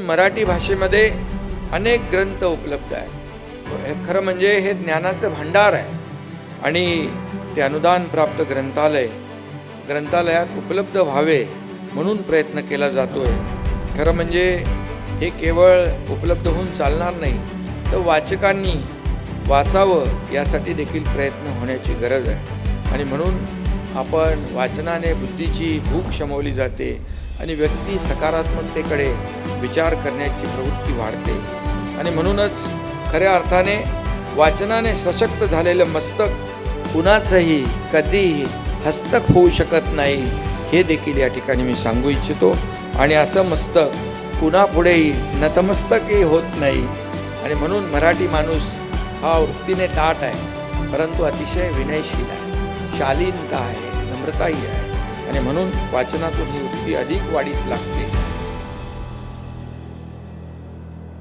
मराठी भाषेमध्ये अनेक ग्रंथ उपलब्ध आहेत. हे खरं म्हणजे हे ज्ञानाचं भांडार आहे आणि ते अनुदान प्राप्त ग्रंथालयात उपलब्ध व्हावे म्हणून प्रयत्न केला जातोय. खरं म्हणजे हे केवळ उपलब्ध होऊन चालणार नाही, तर वाचकांनी वाचावं यासाठी देखील प्रयत्न होण्याची गरज आहे. आणि म्हणून आपण वाचनाने बुद्धीची भूक शमवली जाते आणि व्यक्ती सकारात्मकतेकडे विचार करण्याची प्रवृत्ती वाढते. आणि म्हणूनच खऱ्या अर्थाने वाचनाने सशक्त झालेलं मस्तक कुणाचंही कधीही हस्तक होऊ शकत नाही, हे देखील या ठिकाणी मी सांगू इच्छितो. आणि असं मस्तक कुणापुढेही नतमस्तकही होत नाही. आणि म्हणून मराठी माणूस हा वृत्तीने ताठ आहे, परंतु अतिशय विनयशील आहे, शालीनता आहे, नम्रताही आहे. आणि म्हणून वाचनातून ही वृत्ती अधिक वाढीस लागते.